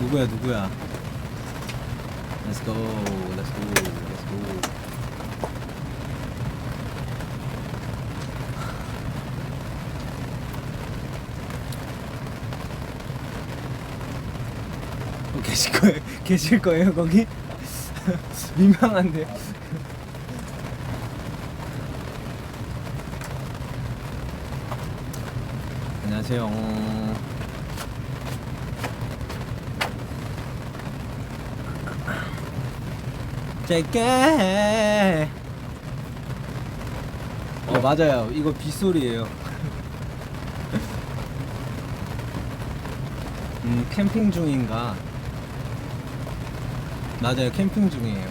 누구야 누구야. Let's go, let's go, let's go. 계실 거예요 거기? 민망한데. 안녕하세요. 제게. 맞아요. 이거 빗소리예요. 캠핑 중인가? 맞아요. 캠핑 중이에요.